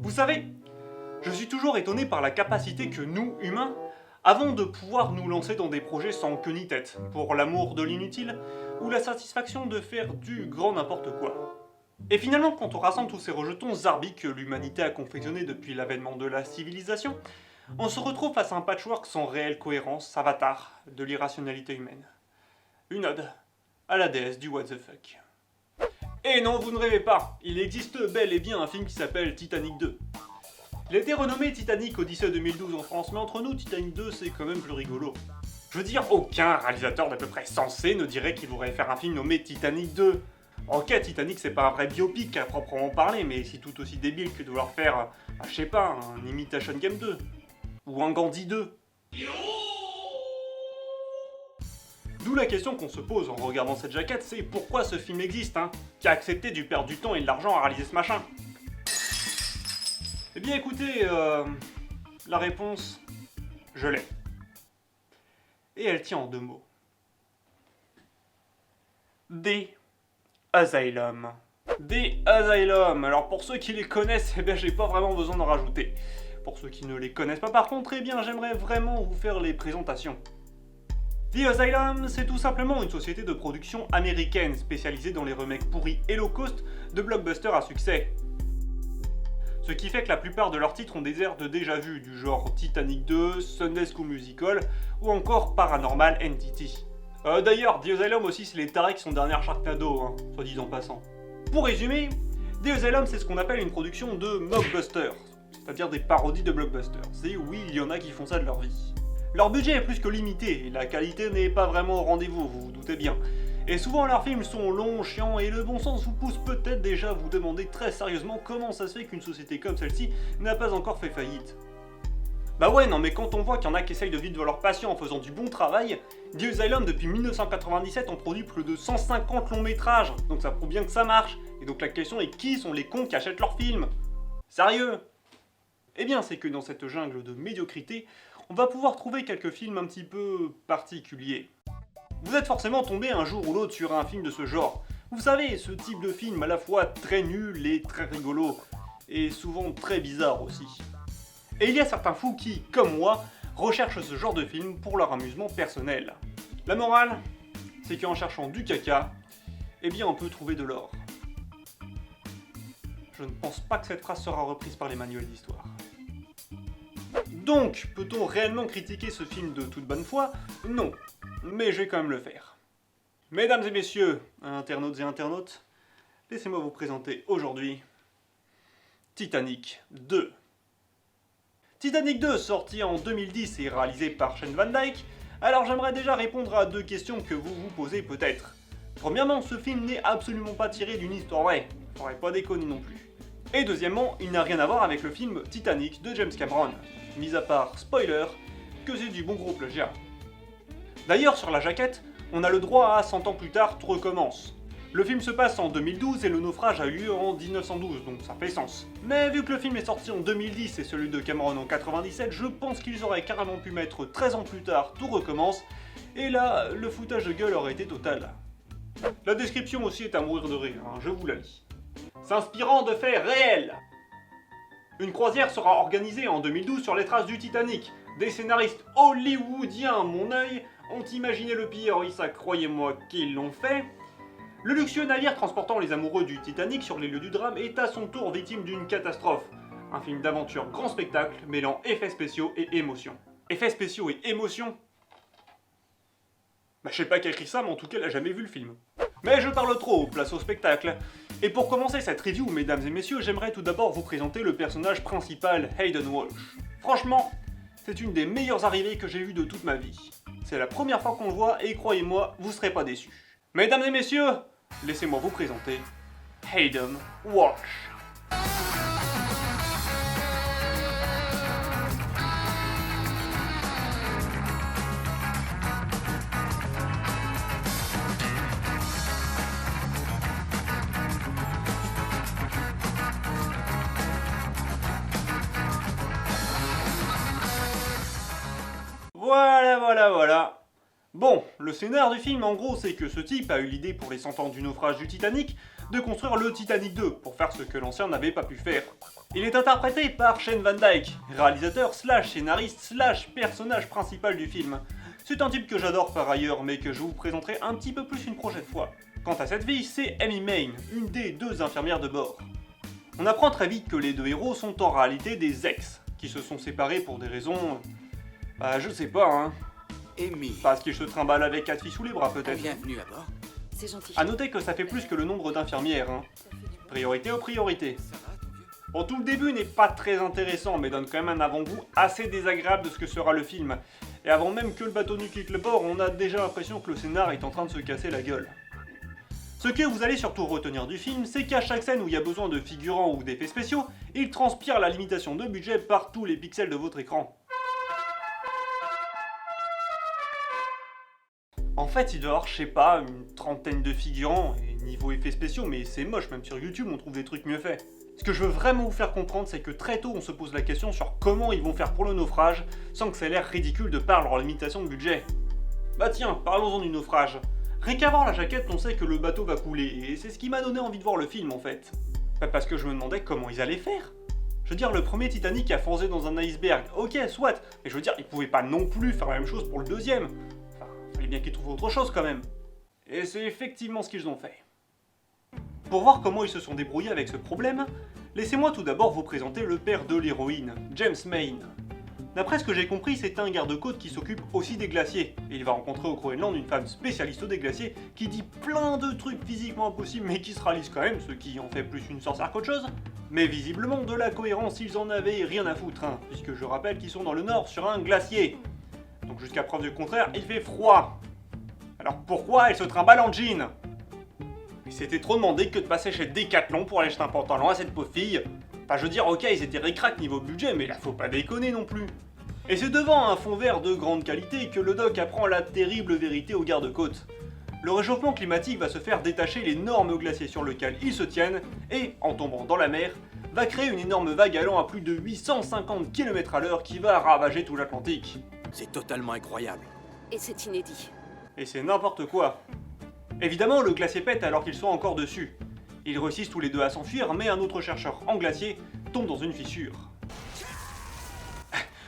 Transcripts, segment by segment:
Vous savez, je suis toujours étonné par la capacité que nous, humains, avons de pouvoir nous lancer dans des projets sans queue ni tête, pour l'amour de l'inutile, ou la satisfaction de faire du grand n'importe quoi. Et finalement, quand on rassemble tous ces rejetons zarbi que l'humanité a confectionnés depuis l'avènement de la civilisation, on se retrouve face à un patchwork sans réelle cohérence, avatar de l'irrationalité humaine. Une ode à la déesse du what the fuck. Et non, vous ne rêvez pas, il existe bel et bien un film qui s'appelle Titanic 2. Il a été renommé Titanic Odyssey 2012 en France, mais entre nous, Titanic 2 c'est quand même plus rigolo. Je veux dire, aucun réalisateur d'à peu près sensé ne dirait qu'il voudrait faire un film nommé Titanic 2. Ok, Titanic c'est pas un vrai biopic à proprement parler, mais c'est tout aussi débile que de vouloir faire, je sais pas, un Imitation Game 2. Ou un Gandhi 2. D'où la question qu'on se pose en regardant cette jaquette, c'est pourquoi ce film existe, hein, qui a accepté de perdre du temps et de l'argent à réaliser ce machin. Eh bien écoutez, la réponse, je l'ai. Et elle tient en deux mots. The Asylum. The Asylum. Alors pour ceux qui les connaissent, eh bien j'ai pas vraiment besoin d'en rajouter. Pour ceux qui ne les connaissent pas par contre, eh bien j'aimerais vraiment vous faire les présentations. The Asylum, c'est tout simplement une société de production américaine spécialisée dans les remakes pourris et low cost de blockbusters à succès. Ce qui fait que la plupart de leurs titres ont des airs de déjà-vu, du genre Titanic 2, Sunday School Musical ou encore Paranormal Entity. D'ailleurs, The Asylum aussi c'est les tarés qui sont derrière Sharknado, hein, soit dit en passant. Pour résumer, The Asylum c'est ce qu'on appelle une production de mockbusters, c'est-à-dire des parodies de blockbusters. Et oui, il y en a qui font ça de leur vie. Leur budget est plus que limité, et la qualité n'est pas vraiment au rendez-vous, vous vous doutez bien. Et souvent leurs films sont longs, chiants, et le bon sens vous pousse peut-être déjà à vous demander très sérieusement comment ça se fait qu'une société comme celle-ci n'a pas encore fait faillite. Bah ouais, non mais quand on voit qu'il y en a qui essayent de vivre leur passion en faisant du bon travail, The Asylum depuis 1997 ont produit plus de 150 longs métrages, donc ça prouve bien que ça marche, et donc la question est qui sont les cons qui achètent leurs films? Sérieux? Eh bien c'est que dans cette jungle de médiocrité, on va pouvoir trouver quelques films un petit peu particuliers. Vous êtes forcément tombé un jour ou l'autre sur un film de ce genre. Vous savez, ce type de film à la fois très nul et très rigolo, et souvent très bizarre aussi. Et il y a certains fous qui, comme moi, recherchent ce genre de film pour leur amusement personnel. La morale, c'est qu'en cherchant du caca, eh bien on peut trouver de l'or. Je ne pense pas que cette phrase sera reprise par les manuels d'histoire. Donc, peut-on réellement critiquer ce film de toute bonne foi? Non, mais je vais quand même le faire. Mesdames et messieurs, internautes et internautes, laissez-moi vous présenter aujourd'hui Titanic 2. Titanic 2, sorti en 2010 et réalisé par Shane Van Dyke, alors j'aimerais déjà répondre à deux questions que vous vous posez peut-être. Premièrement, ce film n'est absolument pas tiré d'une histoire vraie, faudrait pas déconner non plus. Et deuxièmement, il n'a rien à voir avec le film Titanic de James Cameron, mis à part, spoiler, que c'est du bon gros plagiat. D'ailleurs, sur la jaquette, on a le droit à 100 ans plus tard, tout recommence. Le film se passe en 2012 et le naufrage a eu lieu en 1912, donc ça fait sens. Mais vu que le film est sorti en 2010 et celui de Cameron en 97, je pense qu'ils auraient carrément pu mettre 13 ans plus tard, tout recommence, et là, le foutage de gueule aurait été total. La description aussi est à mourir de rire, hein, je vous la lis. S'inspirant de faits réels. Une croisière sera organisée en 2012 sur les traces du Titanic. Des scénaristes hollywoodiens, mon œil, ont imaginé le pire, oui ça croyez-moi qu'ils l'ont fait. Le luxueux navire transportant les amoureux du Titanic sur les lieux du drame est à son tour victime d'une catastrophe. Un film d'aventure grand spectacle mêlant effets spéciaux et émotions. Effets spéciaux et émotions? Bah je sais pas qui a écrit ça, mais en tout cas elle a jamais vu le film. Mais je parle trop, place au spectacle. Et pour commencer cette review, mesdames et messieurs, j'aimerais tout d'abord vous présenter le personnage principal, Hayden Walsh. Franchement, c'est une des meilleures arrivées que j'ai eues de toute ma vie. C'est la première fois qu'on le voit et croyez-moi, vous serez pas déçus. Mesdames et messieurs, laissez-moi vous présenter Hayden Walsh. Voilà. Bon, le scénar du film en gros c'est que ce type a eu l'idée pour les 100 ans du naufrage du Titanic de construire le Titanic 2 pour faire ce que l'ancien n'avait pas pu faire. Il est interprété par Shane Van Dyke, réalisateur slash scénariste slash personnage principal du film. C'est un type que j'adore par ailleurs, mais que je vous présenterai un petit peu plus une prochaine fois. Quant à cette fille, c'est Amy Main, une des deux infirmières de bord. On apprend très vite que les deux héros sont en réalité des ex, qui se sont séparés pour des raisons... Bah je sais pas hein. Amy. Parce qu'ils se trimballent avec 4 filles sous les bras peut-être. Bienvenue à bord. C'est gentil. A noter que ça fait plus que le nombre d'infirmières hein. Priorité aux priorités. Ça va, ton vieux? Bon, tout le début n'est pas très intéressant, mais donne quand même un avant-goût assez désagréable de ce que sera le film. Et avant même que le bateau nu quitte le port, on a déjà l'impression que le scénar est en train de se casser la gueule. Ce que vous allez surtout retenir du film, c'est qu'à chaque scène où il y a besoin de figurants ou d'effets spéciaux, il transpire la limitation de budget par tous les pixels de votre écran. En fait, il doit y avoir, je sais pas, une trentaine de figurants, et niveau effets spéciaux, mais c'est moche, même sur YouTube on trouve des trucs mieux faits. Ce que je veux vraiment vous faire comprendre, c'est que très tôt on se pose la question sur comment ils vont faire pour le naufrage, sans que ça ait l'air ridicule de par leur limitation de budget. Bah tiens, parlons-en du naufrage. Rien qu'à voir la jaquette, on sait que le bateau va couler, et c'est ce qui m'a donné envie de voir le film en fait. Bah parce que je me demandais comment ils allaient faire. Je veux dire, le premier Titanic a foncé dans un iceberg, ok, soit, mais je veux dire, ils pouvaient pas non plus faire la même chose pour le deuxième. Enfin, fallait bien qu'ils trouvent autre chose quand même. Et c'est effectivement ce qu'ils ont fait. Pour voir comment ils se sont débrouillés avec ce problème, laissez-moi tout d'abord vous présenter le père de l'héroïne, James Main. D'après ce que j'ai compris, c'est un garde-côte qui s'occupe aussi des glaciers, et il va rencontrer au Groenland une femme spécialiste des glaciers qui dit plein de trucs physiquement impossibles mais qui se réalisent quand même, ce qui en fait plus une sorcière qu'autre chose. Mais visiblement, de la cohérence, ils en avaient rien à foutre, hein, puisque je rappelle qu'ils sont dans le nord sur un glacier. Donc jusqu'à preuve du contraire, il fait froid. Alors pourquoi elle se trimballe en jean? Mais c'était trop demandé que de passer chez Decathlon pour aller acheter un pantalon à cette pauvre fille. Enfin je veux dire, ok, ils étaient ric-rac niveau budget, mais là faut pas déconner non plus. Et c'est devant un fond vert de grande qualité que le doc apprend la terrible vérité aux gardes-côtes. Le réchauffement climatique va se faire détacher l'énorme glacier sur lequel ils se tiennent, et, en tombant dans la mer, va créer une énorme vague allant à plus de 850 km/h qui va ravager tout l'Atlantique. C'est totalement incroyable. Et c'est inédit. Et c'est n'importe quoi. Évidemment, le glacier pète alors qu'ils sont encore dessus. Ils réussissent tous les deux à s'enfuir, mais un autre chercheur en glacier tombe dans une fissure.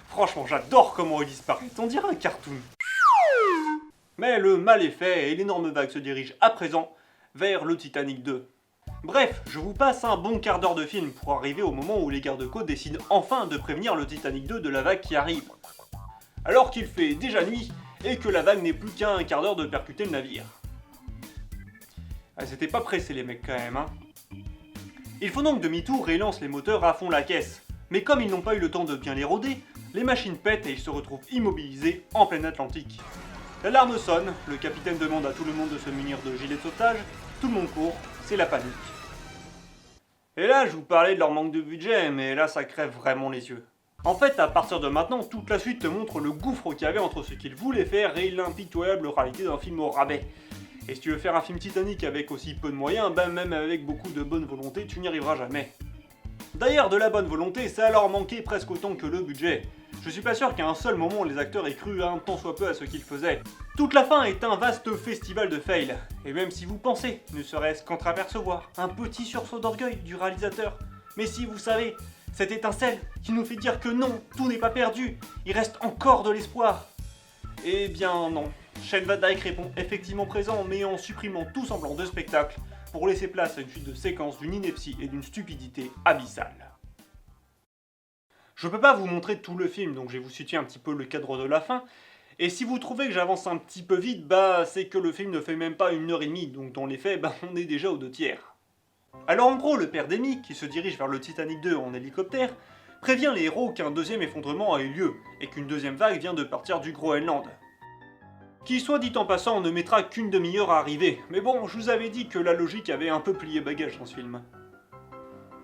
Franchement, j'adore comment il disparaît, on dirait un cartoon. Mais le mal est fait et l'énorme vague se dirige à présent vers le Titanic 2. Bref, je vous passe un bon quart d'heure de film pour arriver au moment où les gardes-côtes décident enfin de prévenir le Titanic 2 de la vague qui arrive. Alors qu'il fait déjà nuit et que la vague n'est plus qu'à un quart d'heure de percuter le navire. Ah, c'était pas pressé les mecs quand même, hein. Ils font donc demi-tour et lancent les moteurs à fond la caisse. Mais comme ils n'ont pas eu le temps de bien les rôder, les machines pètent et ils se retrouvent immobilisés en plein Atlantique. L'alarme sonne, le capitaine demande à tout le monde de se munir de gilets de sauvetage, tout le monde court, c'est la panique. Et là, je vous parlais de leur manque de budget, mais là ça crève vraiment les yeux. En fait, à partir de maintenant, toute la suite te montre le gouffre qu'il y avait entre ce qu'ils voulaient faire et l'impitoyable réalité d'un film au rabais. Et si tu veux faire un film Titanic avec aussi peu de moyens, ben même avec beaucoup de bonne volonté, tu n'y arriveras jamais. D'ailleurs, de la bonne volonté, ça a leur manqué presque autant que le budget. Je suis pas sûr qu'à un seul moment les acteurs aient cru un tant soit peu à ce qu'ils faisaient. Toute la fin est un vaste festival de fails. Et même si vous pensez, ne serait-ce qu'entreapercevoir un petit sursaut d'orgueil du réalisateur, mais si vous savez, cette étincelle qui nous fait dire que non, tout n'est pas perdu, il reste encore de l'espoir. Eh bien non. Shane Van Dyke répond effectivement présent, mais en supprimant tout semblant de spectacle pour laisser place à une suite de séquences d'une ineptie et d'une stupidité abyssale. Je peux pas vous montrer tout le film, donc je vais vous situer un petit peu le cadre de la fin, et si vous trouvez que j'avance un petit peu vite, bah c'est que le film ne fait même pas 1h30, donc dans les faits, bah on est déjà aux 2/3. Alors en gros, le père d'Amy, qui se dirige vers le Titanic 2 en hélicoptère, prévient les héros qu'un deuxième effondrement a eu lieu, et qu'une deuxième vague vient de partir du Groenland. Qui, soit dit en passant, ne mettra qu'une demi-heure à arriver, mais bon, je vous avais dit que la logique avait un peu plié bagage dans ce film.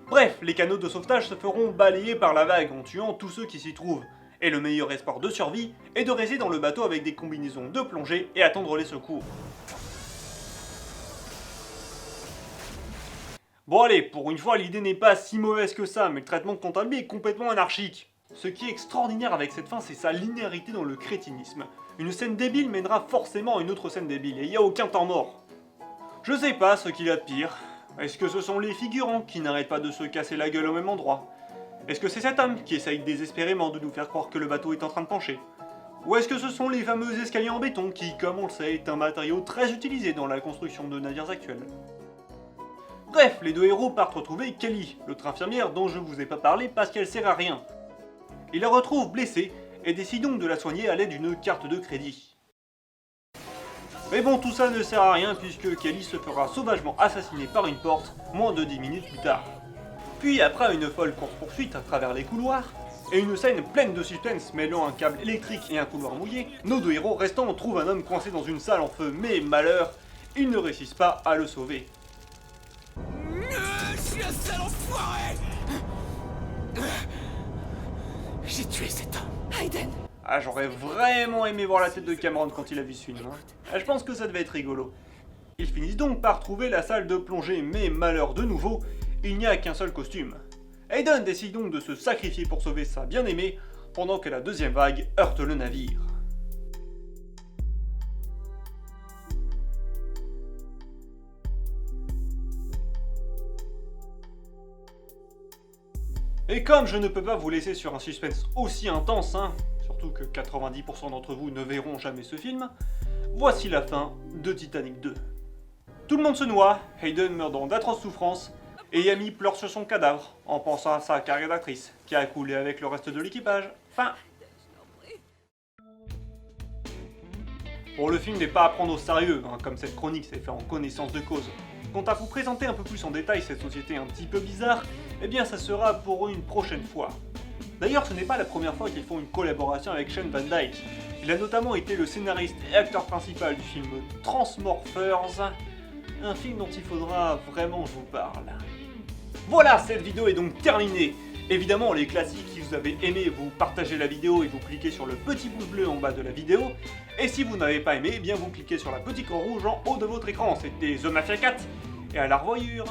Bref, les canaux de sauvetage se feront balayer par la vague en tuant tous ceux qui s'y trouvent, et le meilleur espoir de survie est de rester dans le bateau avec des combinaisons de plongée et attendre les secours. Bon allez, pour une fois l'idée n'est pas si mauvaise que ça, mais le traitement comptable est complètement anarchique. Ce qui est extraordinaire avec cette fin, c'est sa linéarité dans le crétinisme. Une scène débile mènera forcément à une autre scène débile, et il n'y a aucun temps mort. Je sais pas ce qu'il y a de pire. Est-ce que ce sont les figurants qui n'arrêtent pas de se casser la gueule au même endroit? Est-ce que c'est cet homme qui essaye désespérément de nous faire croire que le bateau est en train de pencher? Ou est-ce que ce sont les fameux escaliers en béton qui, comme on le sait, est un matériau très utilisé dans la construction de navires actuels? Bref, les deux héros partent retrouver Kelly, l'autre infirmière dont je vous ai pas parlé parce qu'elle sert à rien. Ils la retrouvent blessée et décident donc de la soigner à l'aide d'une carte de crédit. Mais bon, tout ça ne sert à rien puisque Kelly se fera sauvagement assassiner par une porte moins de 10 minutes plus tard. Puis après une folle course-poursuite à travers les couloirs, et une scène pleine de suspense mêlant un câble électrique et un couloir mouillé, nos deux héros restants trouvent un homme coincé dans une salle en feu, mais malheur, ils ne réussissent pas à le sauver. Je suis un sale enfoiré. J'ai tué cet homme. Aiden! Ah, j'aurais vraiment aimé voir la tête de Cameron quand il a vu ce film. Hein. Ah, je pense que ça devait être rigolo. Ils finissent donc par trouver la salle de plongée, mais malheur de nouveau, il n'y a qu'un seul costume. Aiden décide donc de se sacrifier pour sauver sa bien-aimée, pendant que la deuxième vague heurte le navire. Et comme je ne peux pas vous laisser sur un suspense aussi intense, hein, surtout que 90% d'entre vous ne verront jamais ce film, voici la fin de Titanic 2. Tout le monde se noie, Hayden meurt dans d'atroces souffrances, et Yami pleure sur son cadavre, en pensant à sa carrière d'actrice, qui a coulé avec le reste de l'équipage. Fin. Bon, le film n'est pas à prendre au sérieux, hein, comme cette chronique s'est fait en connaissance de cause. Quant à vous présenter un peu plus en détail cette société un petit peu bizarre, eh bien ça sera pour une prochaine fois. D'ailleurs, ce n'est pas la première fois qu'ils font une collaboration avec Shane Van Dyke. Il a notamment été le scénariste et acteur principal du film Transmorphers, un film dont il faudra vraiment que je vous parle. Voilà, cette vidéo est donc terminée. Évidemment, les classiques, si vous avez aimé, vous partagez la vidéo et vous cliquez sur le petit pouce bleu en bas de la vidéo. Et si vous n'avez pas aimé, eh bien vous cliquez sur la petite croix rouge en haut de votre écran. C'était The Mafia 4, et à la revoyure.